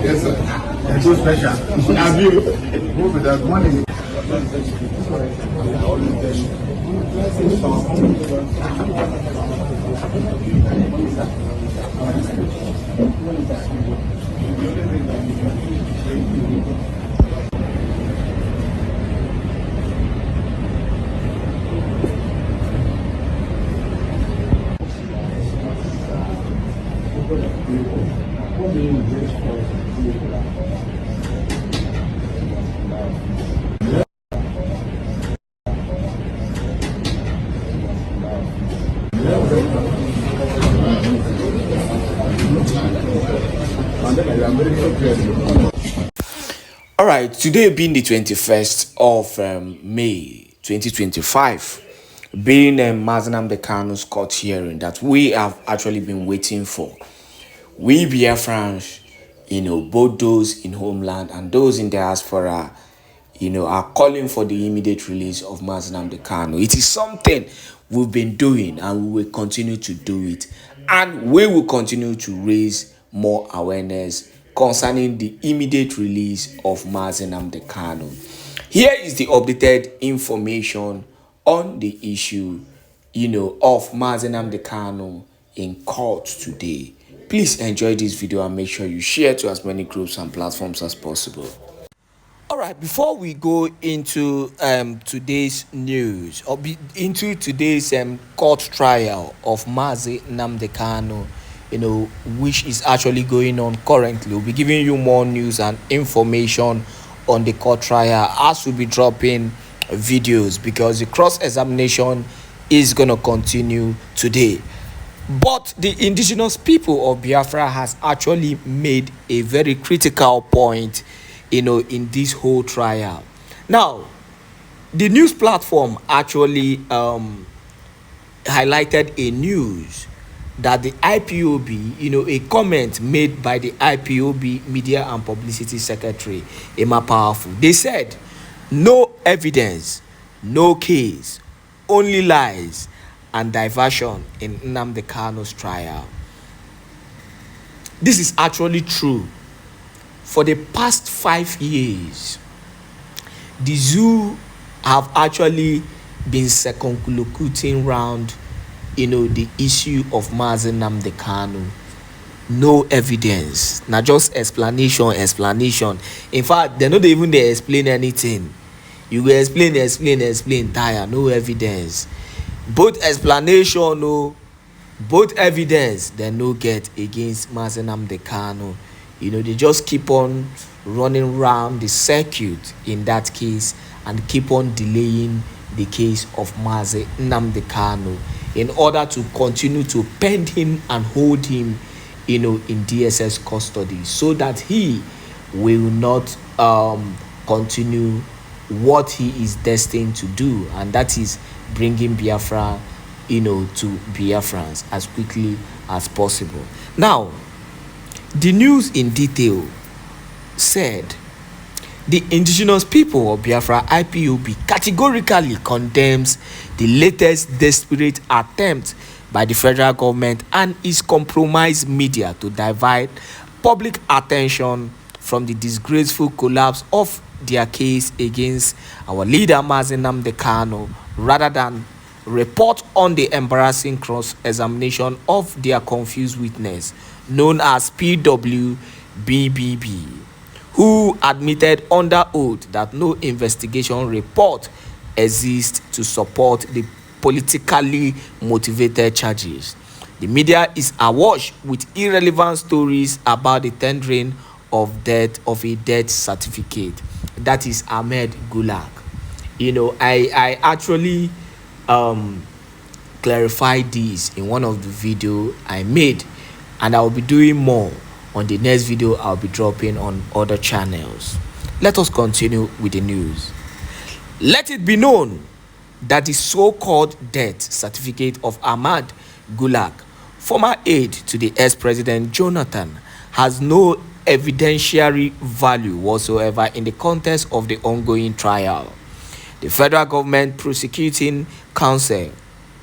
Yes, sir. It's so special. Have you? Move with that money. All right, today being the 21st of May 2025, being Mazi Nnamdi Kanu's court hearing that we have actually been waiting for. We Biafrans, both those in homeland and those in diaspora, are calling for the immediate release of Mazi Nnamdi Kanu. It is something we've been doing and we will continue to do it. And we will continue to raise more awareness concerning the immediate release of Mazi Nnamdi Kanu. Here is the updated information on the issue, of Mazi Nnamdi Kanu in court today. Please enjoy this video and make sure you share to as many groups and platforms as possible. All right, before we go into today's news or into today's court trial of Mazi Nnamdi Kanu, which is actually going on currently, we'll be giving you more news and information on the court trial as we'll be dropping videos, because the cross-examination is going to continue today. But the indigenous people of Biafra has actually made a very critical point, in this whole trial. Now, the news platform actually highlighted a news that the IPOB, a comment made by the IPOB Media and Publicity Secretary, Emma Powerful. They said, no evidence, no case, only lies and diversion in Nnamdi Kanu's trial. This is actually true. For the past 5 years, the zoo have actually been circumlocuting round, the issue of Mazi Nnamdi Kanu. No evidence. Now just explanation. In fact, they're not even they explain anything. You will explain, tire. No evidence. Both explanation, both evidence, they no get against Mazi Nnamdi Kanu. They just keep on running around the circuit in that case and keep on delaying the case of Mazi Nnamdi Kanu in order to continue to pen him and hold him, in DSS custody, so that he will not continue what he is destined to do, and that is bringing Biafra, to Biafrans as quickly as possible. Now, the news in detail said the indigenous people of Biafra, IPOB, categorically condemns the latest desperate attempt by the federal government and its compromised media to divert public attention from the disgraceful collapse of their case against our leader Mazi Nnamdi Kanu, rather than report on the embarrassing cross-examination of their confused witness, known as PWBBB, who admitted under oath that no investigation report exists to support the politically motivated charges. The media is awash with irrelevant stories about the tendering of a death certificate. That is Ahmed Gulag. I actually clarified this in one of the video I made, and I'll be doing more on the next video I'll be dropping on other channels. Let us continue with the news. Let it be known that the so-called death certificate of Ahmad Gulag, former aide to the ex-president Jonathan, has no evidentiary value whatsoever in the context of the ongoing trial. The federal government prosecuting counsel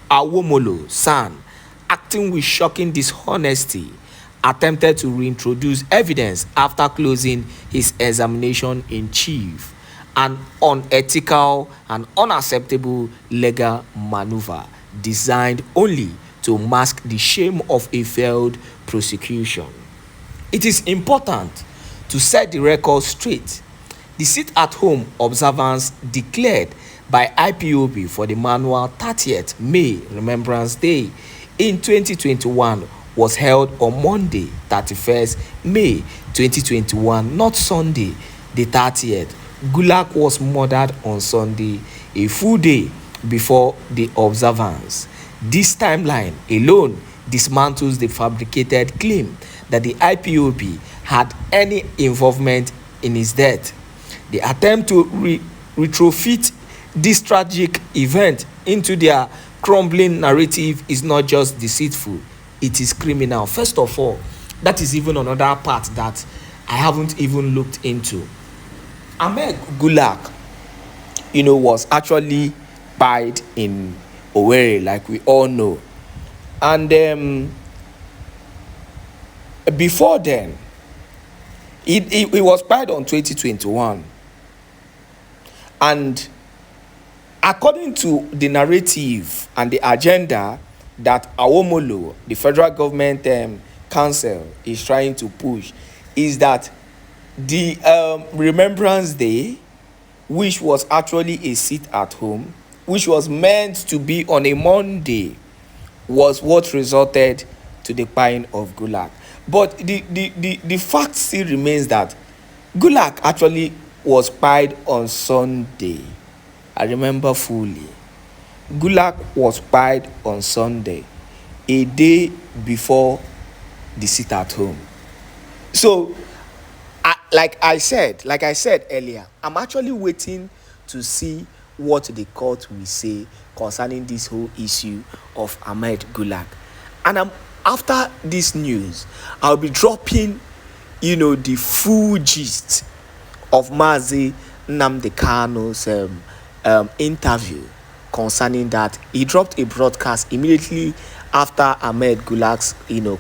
Awomolo San, acting with shocking dishonesty, attempted to reintroduce evidence after closing his examination in chief, an unethical and unacceptable legal maneuver designed only to mask the shame of a failed prosecution. It is important to set the record straight. The sit-at-home observance declared by IPOB for the manual 30th May Remembrance Day in 2021 was held on Monday, 31st May 2021, not Sunday, the 30th. Gulag was murdered on Sunday, a full day before the observance. This timeline alone dismantles the fabricated claim that the IPOB had any involvement in his death. The attempt to retrofit this tragic event into their crumbling narrative is not just deceitful, it is criminal. First of all, that is even another part that I haven't even looked into. Ahmed Gulag, was actually died in Owerri, like we all know. And before then, it was died on 2021. And according to the narrative and the agenda that Awomolo, the federal government council, is trying to push, is that the Remembrance Day, which was actually a sit-at-home, which was meant to be on a Monday, was what resulted to the buying of Gulag. But the fact still remains that Gulag actually was pied on Sunday. I remember fully. Gulag was pied on Sunday, a day before the sit-at-home. So, like I said earlier, I'm actually waiting to see what the court will say concerning this whole issue of Ahmed Gulag. And after this news, I'll be dropping, the full gist of Mazi Nnamdi Kanu's interview concerning that. He dropped a broadcast immediately after Ahmed Gulag's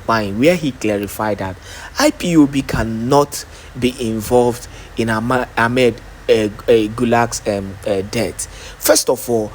buying, where he clarified that IPOB cannot be involved in Ahmed Gulag's death. First of all,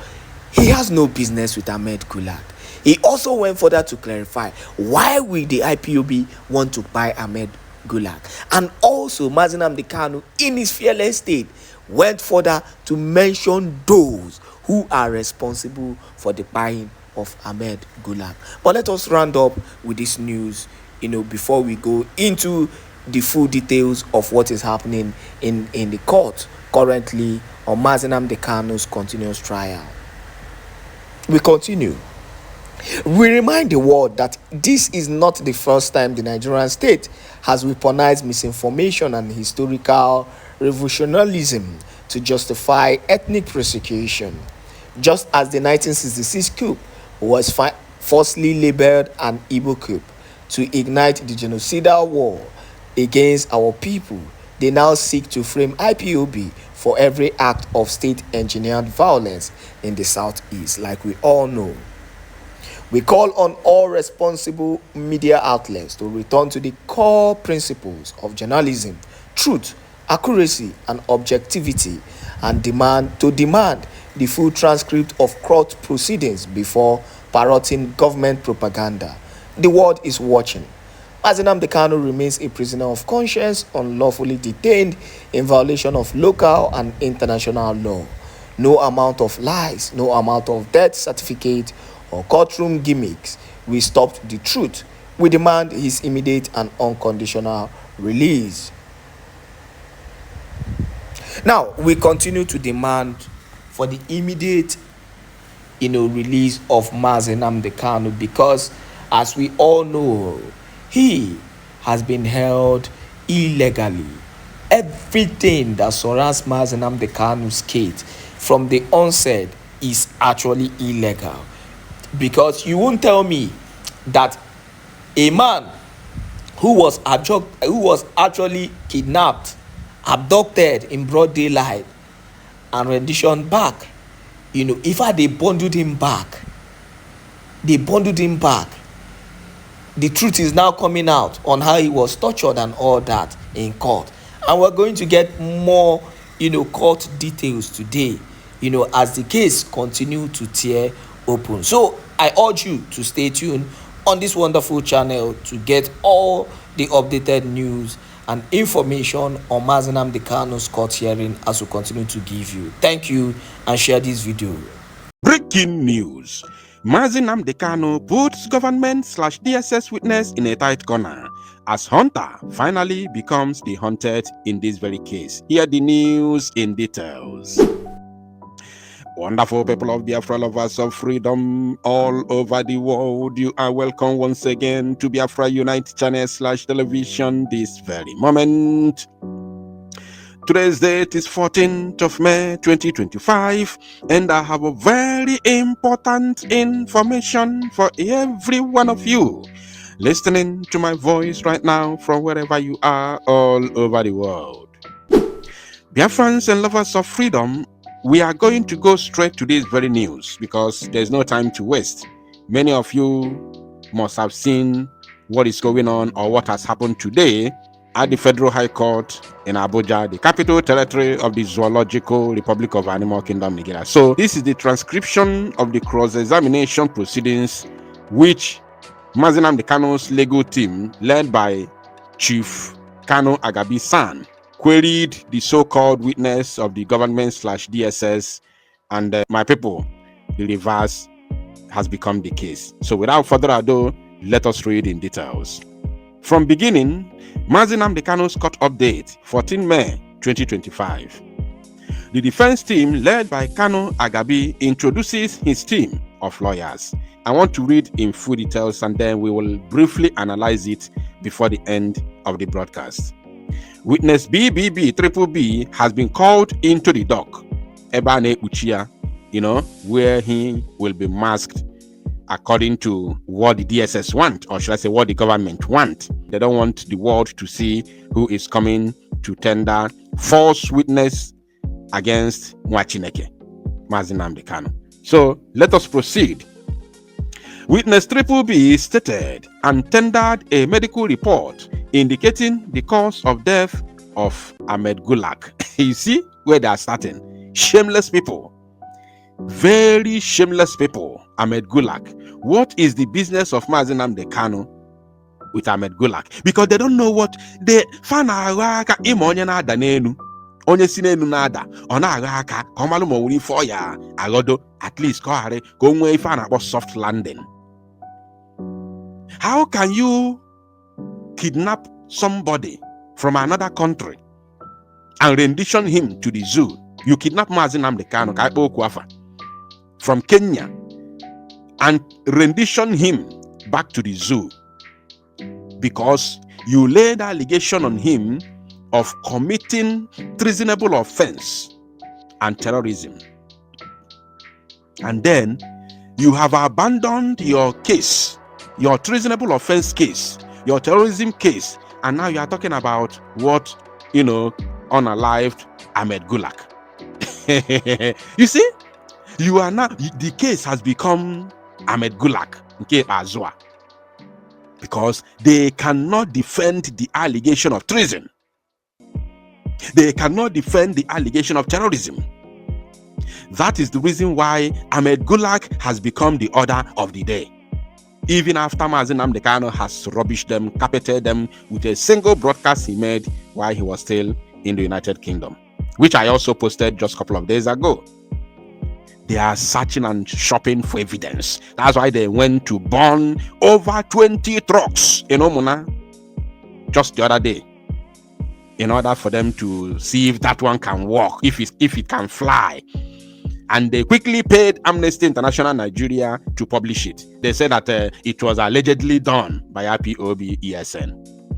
he has no business with Ahmed Gulag. He also went further to clarify why will the IPOB want to buy Ahmed Gulag. And also, Mazi Nnamdi Kanu, in his fearless state, went further to mention those who are responsible for the buying of Ahmed Gulag. But let us round up with this news, before we go into the full details of what is happening in the court currently on Mazi Nnamdi Kanu's continuous trial. We continue. We remind the world that this is not the first time the Nigerian state has weaponized misinformation and historical revisionism to justify ethnic persecution. Just as the 1966 coup was falsely labeled an Igbo coup to ignite the genocidal war against our people, they now seek to frame IPOB for every act of state-engineered violence in the southeast, like we all know. We call on all responsible media outlets to return to the core principles of journalism, truth, accuracy, and objectivity, and demand the full transcript of court proceedings before parroting government propaganda. The world is watching. Mazi Nnamdi Kanu remains a prisoner of conscience, unlawfully detained in violation of local and international law. No amount of lies, no amount of death certificate or courtroom gimmicks will stop the truth. We demand his immediate and unconditional release. Now, we continue to demand for the immediate, release of Mazi Nnamdi Kanu, because, as we all know, he has been held illegally Everything that surrounds Mazi Nnamdi Kanu's case from the onset is actually illegal, because you won't tell me that a man who was actually kidnapped, abducted in broad daylight, and renditioned back, if they bundled him back, the truth is now coming out on how he was tortured and all that in court. And we're going to get more court details today, as the case continue to tear open. So I urge you to stay tuned on this wonderful channel to get all the updated news and information on Mazi Nnamdi Kanu's court hearing as we continue to give you. Thank you, and share this video. Breaking news. Mazi Nnamdi Kanu puts government/DSS witness in a tight corner as Hunter finally becomes the hunted in this very case. Hear the news in details. Wonderful people of Biafra, lovers of freedom all over the world, you are welcome once again to Biafra Unite channel/television this very moment. Today's date is 14th of May 2025, and I have a very important information for every one of you listening to my voice right now from wherever you are all over the world. Biafrans and lovers of freedom, we are going to go straight to this very news because there's no time to waste. Many of you must have seen what is going on or what has happened today at the Federal High Court in Abuja, the capital territory of the Zoological Republic of Animal Kingdom, Nigeria. So this is the transcription of the cross-examination proceedings which Mazi Nnamdi Kanu's legal team, led by Chief Kanu Agabi-san, queried the so-called witness of the government/DSS, and my people, the reverse has become the case. So without further ado, let us read in details. From beginning, Mazi Nnamdi Kanu's court update, 14 May 2025. The defense team, led by Kanu Agabi, introduces his team of lawyers. I want to read in full details and then we will briefly analyze it before the end of the broadcast. Witness BBB has been called into the dock, Ebane Uchia, where he will be masked according to what the DSS want, or should I say what the government want. They don't want the world to see who is coming to tender false witness against Mwachineke, Mazi Nnamdi Kanu. So let us proceed. Witness B stated and tendered a medical report indicating the cause of death of Ahmed Gulak. You see where they are starting. Shameless people. Very shameless people. Ahmed Gulak. What is the business of Mazi Nnamdi Kanu with Ahmed Gulak? Because they don't know what they fan aka imonye na ada n'enu. Onye si n'enu na ada, ọ na-agha aka ka ọ malụ ma ọ nwere ife ọya agodo, at least ka ọ ghara ka o nwee ife a na-akpọ soft landing. How can you kidnap somebody from another country and rendition him to the zoo? You kidnap Mazi Nnamdi Kanu ka ikpo okwu afa from Kenya and rendition him back to the zoo because you laid allegation on him of committing treasonable offense and terrorism. And then you have abandoned your case, your treasonable offense case, your terrorism case, and now you are talking about what, unalived Ahmed Gulak. You see, you are now, the case has become Ahmed Gulak, Azua, because they cannot defend the allegation of treason. They cannot defend the allegation of terrorism. That is the reason why Ahmed Gulak has become the order of the day. Even after Mazi Nnamdi Kanu has rubbished them, carpeted them with a single broadcast he made while he was still in the United Kingdom, which I also posted just a couple of days ago. They are searching and shopping for evidence. That's why they went to burn over 20 trucks in Omuna just the other day, in order for them to see if that one can walk, if it can fly. And they quickly paid Amnesty International Nigeria to publish it. They said that it was allegedly done by IPOB ESN,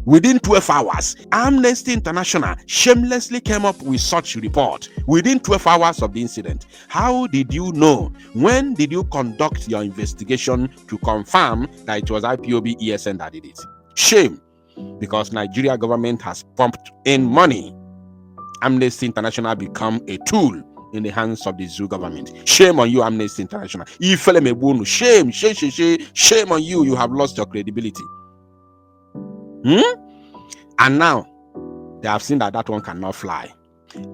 Within 12 hours, Amnesty International shamelessly came up with such report. Within 12 hours of the incident. How did you know? When did you conduct your investigation to confirm that it was IPOB ESN that did it? Shame. Because Nigeria government has pumped in money. Amnesty International become a tool in the hands of the zoo government. Shame on you, Amnesty International. Shame, shame on you. You have lost your credibility. And now they have seen that one cannot fly.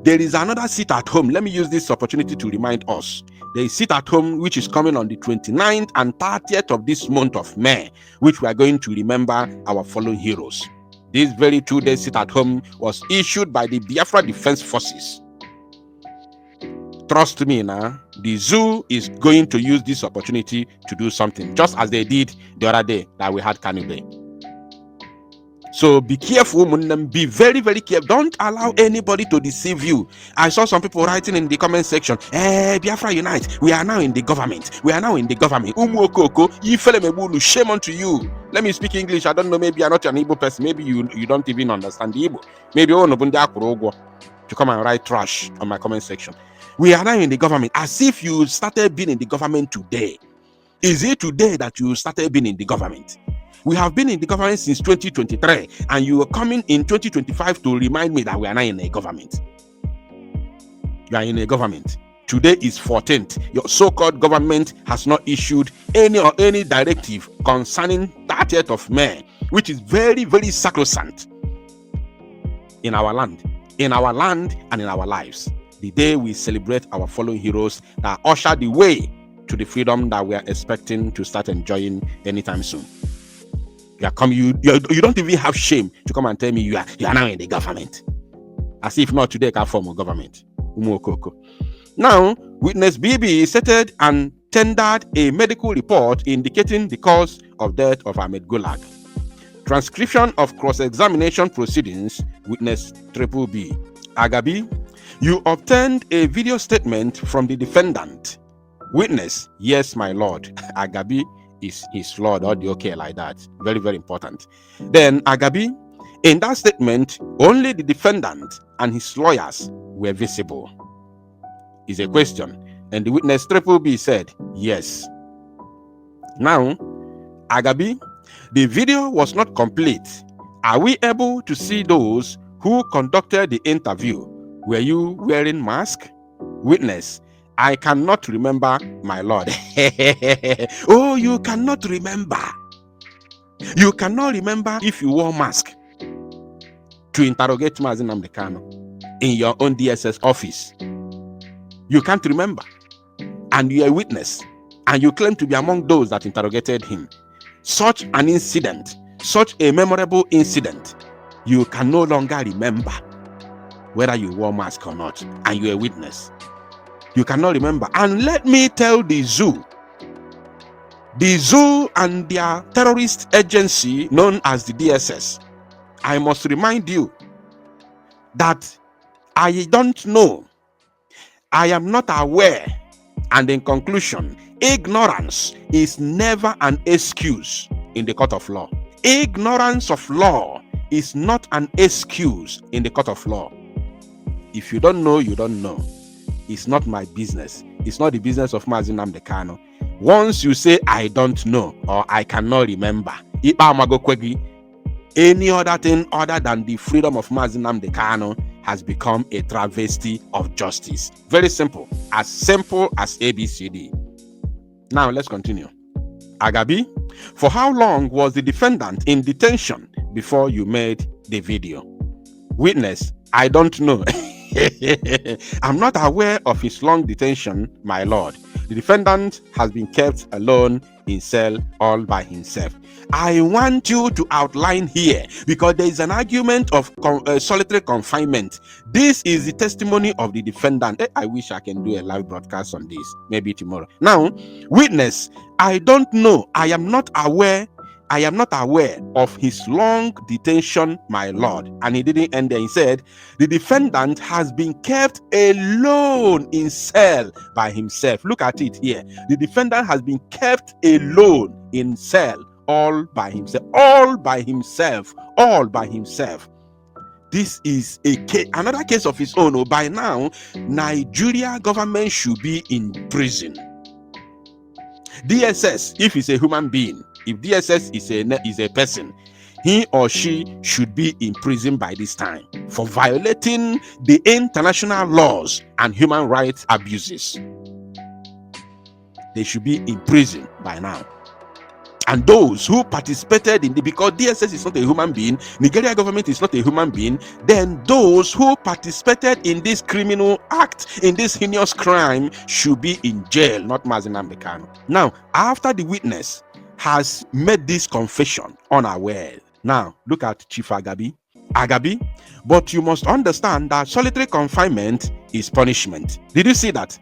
There is another sit at home. Let me use this opportunity to remind us. There is sit at home which is coming on the 29th and 30th of this month of May, which we are going to remember our fallen heroes. This very 2-day sit at home was issued by the Biafra Defense Forces. Trust me now, the zoo is going to use this opportunity to do something, just as they did the other day that we had Cannibal. So be careful, be very, very careful. Don't allow anybody to deceive you. I saw some people writing in the comment section, Biafra Unite, we are now in the government. We are now in the government. Shame unto you. Let me speak English. I don't know, maybe you're not an Igbo person. Maybe you don't even understand the Igbo. Maybe to come and write trash on my comment section. We are now in the government, as if you started being in the government today. Is it today that you started being in the government? We have been in the government since 2023, and you are coming in 2025 to remind me that we are not in a government. You are in a government. Today is 14th. Your so-called government has not issued any directive concerning 30th of May, which is very, very sacrosanct in our land and in our lives. The day we celebrate our fallen heroes that usher the way to the freedom that we are expecting to start enjoying anytime soon. You don't even have shame to come and tell me you are now in the government. As if not today can form a government. Now, witness BB stated and tendered a medical report indicating the cause of death of Ahmed Gulag. Transcription of cross-examination proceedings, witness Triple B. Agabi, you obtained a video statement from the defendant. Witness, yes, my lord. Agabi is his lord, or the okay like that. Very, very important. Then Agabi, in that statement, only the defendant and his lawyers were visible. Is a question. And the witness Triple B said, yes. Now, Agabi, the video was not complete. Are we able to see those who conducted the interview? Were you wearing mask? Witness, I cannot remember, my lord. Oh, you cannot remember. You cannot remember if you wore mask to interrogate Mazi Nnamdi Kanu in your own DSS office. You can't remember. And you're a witness. And you claim to be among those that interrogated him. Such an incident, such a memorable incident, you can no longer remember whether you wore mask or not. And you're a witness. You cannot remember. And let me tell the zoo and their terrorist agency known as the DSS, I must remind you that I don't know, I am not aware, and in conclusion, ignorance is never an excuse in the court of law. Ignorance of law is not an excuse in the court of law. If you don't know, you don't know. It's not my business. It's not the business of Mazi Nnamdi Kanu. Once you say, I don't know, or I cannot remember, any other thing other than the freedom of Mazi Nnamdi Kanu has become a travesty of justice. Very simple as ABCD. Now let's continue. Agabi, for how long was the defendant in detention before you made the video? Witness, I don't know. I'm not aware of his long detention, my lord. The defendant has been kept alone in cell all by himself. I want you to outline here, because there is an argument of solitary confinement. This is the testimony of the defendant. I wish I can do a live broadcast on this, maybe tomorrow. Now, witness, I don't know. I am not aware of his long detention, my lord. And he didn't end there. He said, the defendant has been kept alone in cell by himself. Look at it here. The defendant has been kept alone in cell all by himself. All by himself. all by himself. This is another case of his own. By now, Nigeria government should be in prison. DSS, if he's a human being, if DSS is a person, he or she should be in prison by this time for violating the international laws and human rights abuses. They should be in prison by now. And those who participated in because DSS is not a human being, Nigeria government is not a human being, then those who participated in this criminal act, in this heinous crime, should be in jail, not Mazi Nnamdi Kanu. Now, after the witness has made this confession unaware, now look at Chief Agabi. But you must understand that solitary confinement is punishment. Did you see that?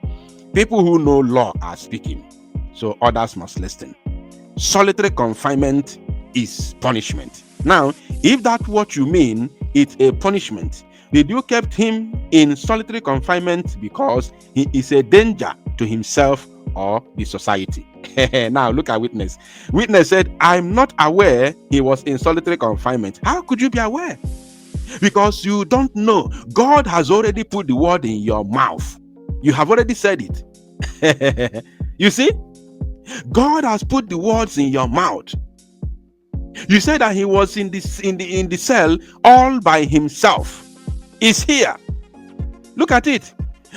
People who know law are speaking, so others must listen. Solitary confinement is punishment. Now, if that's what you mean, it's a punishment. Did you kept him in solitary confinement because he is a danger to himself or the society? Now, look at witness. Witness said, I'm not aware he was in solitary confinement. How could you be aware? Because you don't know. God has already put the word in your mouth. You have already said it. You see? God has put the words in your mouth. You said that he was in the cell all by himself. He's here. Look at it.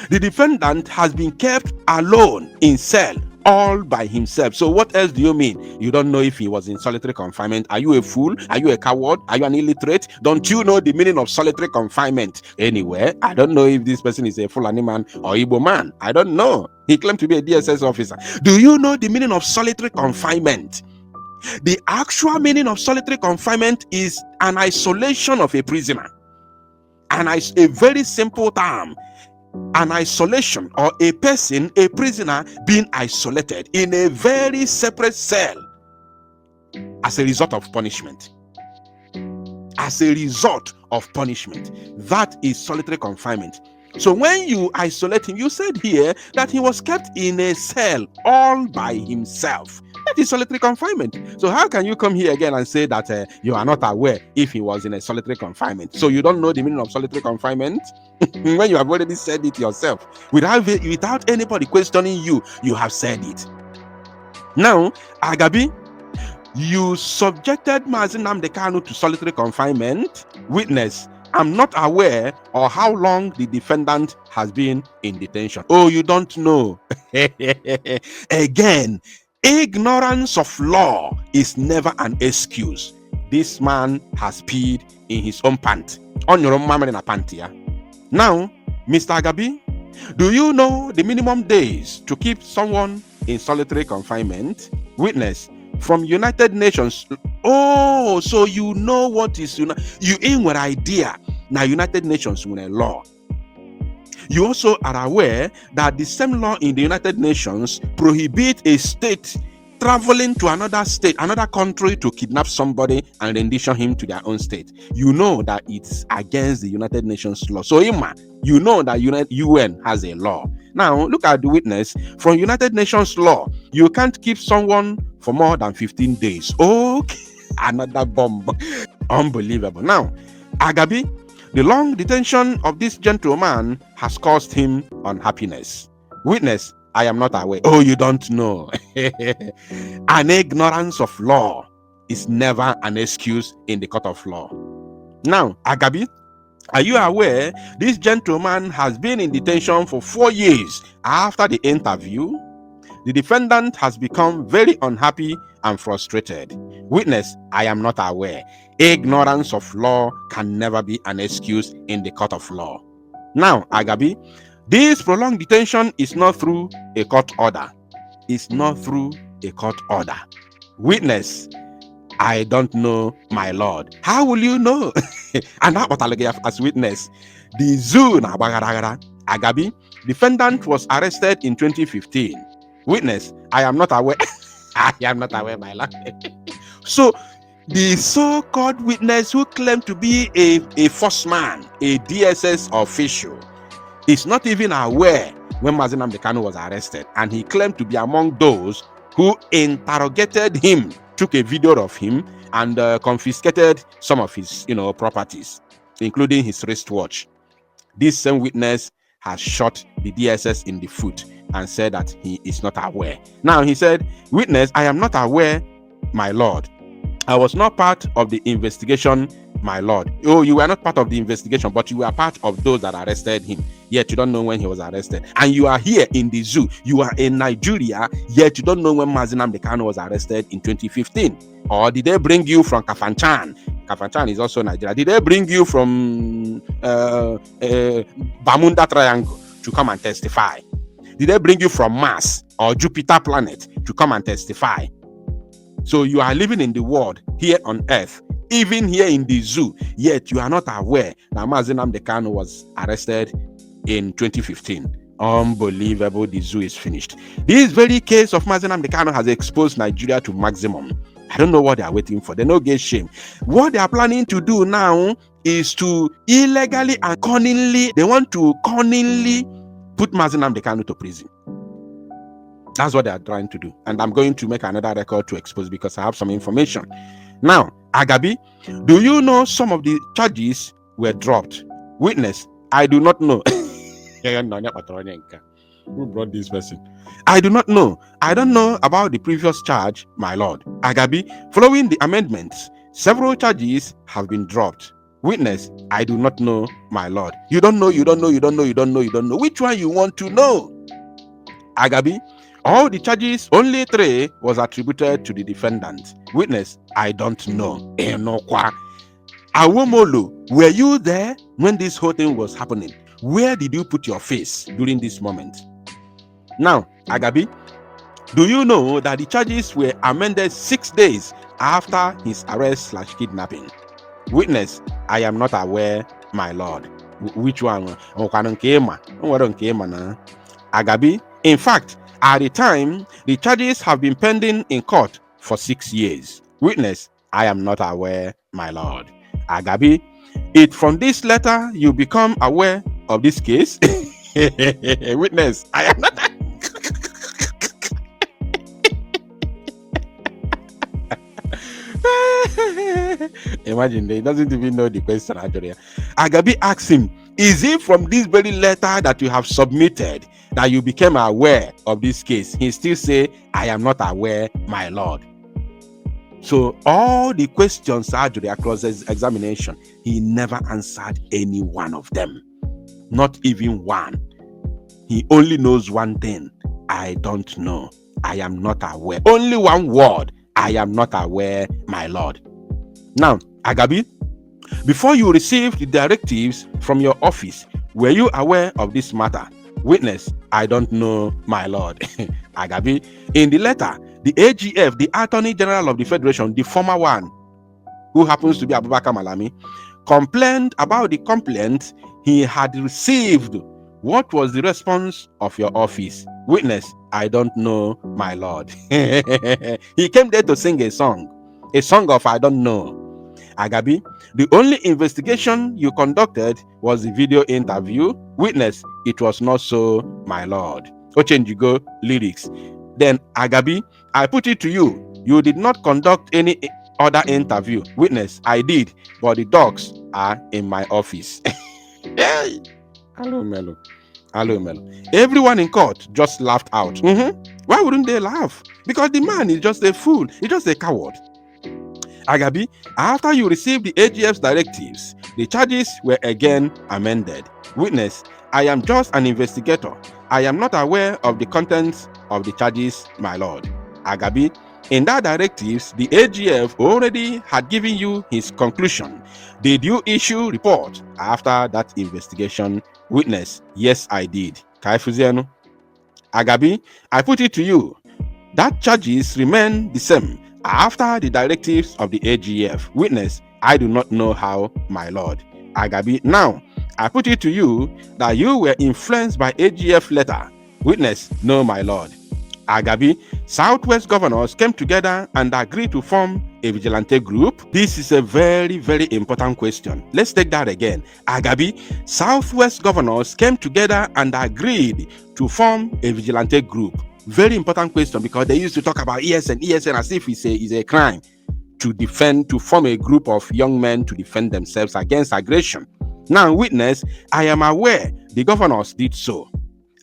The defendant has been kept alone in cell all by himself. So what else do you mean? You don't know if he was in solitary confinement. Are you a fool? Are you a coward? Are you an illiterate? Don't you know the meaning of solitary confinement? Anyway, I don't know if this person is a Fulani man or Igbo man. I don't know. He claimed to be a DSS officer. Do you know the meaning of solitary confinement? The actual meaning of solitary confinement is an isolation of a prisoner. And a very simple term. An isolation, or a person, a prisoner being isolated in a very separate cell as a result of punishment. As a result of punishment. That is solitary confinement. So when you isolate him, you said here that he was kept in a cell all by himself. That is solitary confinement. So how can you come here again and say that you are not aware if he was in a solitary confinement? So you don't know the meaning of solitary confinement? When you have already said it yourself. Without anybody questioning you, you have said it. Now, Agabi, you subjected Mazi Nnamdi Kanu to solitary confinement. Witness, I'm not aware of how long the defendant has been in detention. Oh, you don't know. Again, ignorance of law is never an excuse. This man has peed in his own pant. On your own mama in a panty. Now, Mr. Agabi, do you know the minimum days to keep someone in solitary confinement? Witness, from United Nations. Oh, so you know what is you in what idea now United Nations with a law. You also are aware that the same law in the United Nations prohibit a state traveling to another state, another country to kidnap somebody and rendition him to their own state. You know that it's against the United Nations law. So Ima, you know that UN has a law. Now look at the witness. From United Nations law, you can't keep someone for more than 15 days. Okay, another bomb. Unbelievable. Now, Agabi, the long detention of this gentleman has caused him unhappiness. Witness, I am not aware. Oh, you don't know. An ignorance of law is never an excuse in the court of law. Now, Agabi, are you aware this gentleman has been in detention for 4 years? After the interview, the defendant has become very unhappy and frustrated. Witness, I am not aware. Ignorance of law can never be an excuse in the court of law. Now, Agabi, this prolonged detention is not through a court order. It's not through a court order. Witness, I don't know, my lord. How will you know? And as witness, the zoo na Agabi, defendant was arrested in 2015. Witness, I am not aware. I am not aware, my lord. So, the so-called witness who claimed to be a first man, a DSS official, is not even aware when Mazi Nnamdi Kanu was arrested, and he claimed to be among those who interrogated him took a video of him and confiscated some of his, properties, including his wristwatch. This same witness has shot the DSS in the foot and said that he is not aware. Now he said, "Witness, I am not aware, my lord. I was not part of the investigation, my lord." Oh, you were not part of the investigation, but you were part of those that arrested him. Yet you don't know when he was arrested. And you are here in the zoo. You are in Nigeria, yet you don't know when Mazi Nnamdi Kanu was arrested in 2015. Or did they bring you from Kafanchan? Kafanchan is also Nigeria. Did they bring you from Bermuda Triangle to come and testify? Did they bring you from Mars or Jupiter planet to come and testify? So you are living in the world here on earth, even here in the zoo, yet you are not aware that Mazi Nnamdi Kanu was arrested in 2015. Unbelievable. The zoo is finished. This very case of Mazi Nnamdi Kanu has exposed Nigeria to maximum. I don't know what they are waiting for. They no get shame. What they are planning to do now is to illegally and cunningly, they want to cunningly put Mazi Nnamdi Kanu to prison. That's what they are trying to do. And I'm going to make another record to expose because I have some information. Now, Agabi, do you know some of the charges were dropped? Witness, I do not know. Who brought this person? I do not know. I don't know about the previous charge, my lord. Agabi, following the amendments, several charges have been dropped. Witness, I do not know, my lord. You don't know. Which one you want to know? Agabi, all the charges, only 3 was attributed to the defendant. Witness, I don't know. Awomolu, were you there when this whole thing was happening? Where did you put your face during this moment? Now, Agabi, do you know that the charges were amended 6 days after his arrest/kidnapping? Witness, I am not aware, my lord. Which one? Agabi, in fact, at the time, the charges have been pending in court for 6 years. Witness, I am not aware, my lord. Agabi, it from this letter you become aware of this case? Witness, I am not. Imagine, he doesn't even know the question. Agabi asks him, is it from this very letter that you have submitted that you became aware of this case? He still say, I am not aware, my lord. So all the questions Ajuri across his examination, he never answered any one of them. Not even one. He only knows one thing. I don't know. I am not aware. Only one word. I am not aware, my lord. Now, Agabi, before you received the directives from your office, were you aware of this matter? Witness, I don't know, my lord. Agabi, in the letter, the AGF, the Attorney General of the Federation, the former one, who happens to be Abubakar Malami, complained about the complaint he had received. What was the response of your office? Witness, I don't know, my lord. He came there to sing a song of I don't know. Agabi, the only investigation you conducted was the video interview. Witness, it was not so, my lord. Ochenjigo lyrics. Then Agabi, I put it to you, you did not conduct any other interview. Witness, I did, but the dogs are in my office. Hey! Hello, Melo. Everyone in court just laughed out. Why wouldn't they laugh? Because the man is just a fool. He's just a coward. Agabi, after you received the AGF's directives, the charges were again amended. Witness, I am just an investigator. I am not aware of the contents of the charges, my lord. Agabi, in that directives, the AGF already had given you his conclusion. Did you issue report after that investigation? Witness, yes, I did. Kaifuziano. Agabi, I put it to you, that charges remain the same after the directives of the AGF. Witness, I do not know how, my lord. Agabi, now, I put it to you that you were influenced by AGF letter. Witness, no, my lord. Agabi, Southwest governors came together and agreed to form a vigilante group. This is a very, very important question. Let's take that again. Agabi, Southwest governors came together and agreed to form a vigilante group. Very important question, because they used to talk about ESN as if it's a crime to form a group of young men to defend themselves against aggression. Now, witness, I am aware the governors did so.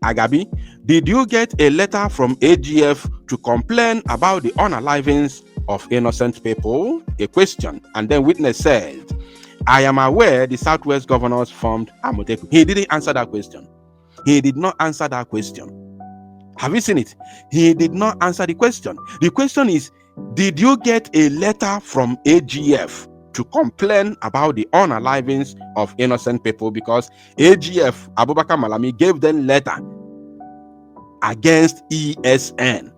Agabi, did you get a letter from AGF to complain about the unalivings of innocent people? A question. And then witness said, I am aware the Southwest governors formed Amoteku. He didn't answer that question. He did not answer that question. Have you seen it? He did not answer the question. The question is, did you get a letter from AGF to complain about the unalivings of innocent people? Because AGF, Abubakar Malami, gave them letter against ESN,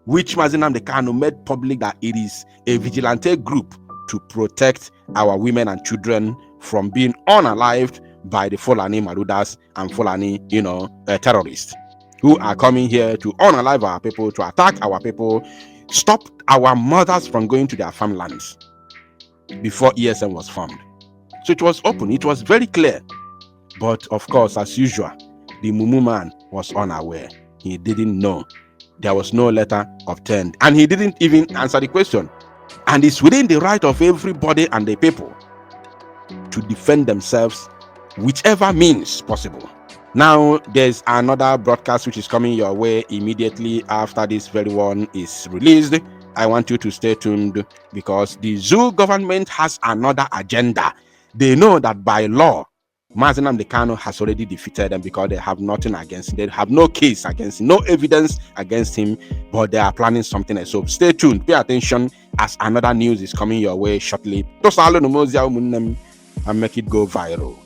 which Mazi Nnamdi Kanu made public that it is a vigilante group to protect our women and children from being unalived by the Fulani Marudas and Fulani, terrorists who are coming here to unalive our people, to attack our people, stop our mothers from going to their farmlands before ESN was formed. So it was open, it was very clear. But of course, as usual, the Mumu man was unaware. He didn't know. There was no letter obtained, and he didn't even answer the question. And it's within the right of everybody and the people to defend themselves whichever means possible. Now, there's another broadcast which is coming your way immediately after this very one is released. I want you to stay tuned, because the Zoo government has another agenda. They know that by law, Mazi Nnamdi Kanu has already defeated them, because they have nothing against him. They have no case against him, no evidence against him, but they are planning something else. So stay tuned, pay attention, as another news is coming your way shortly. And make it go viral.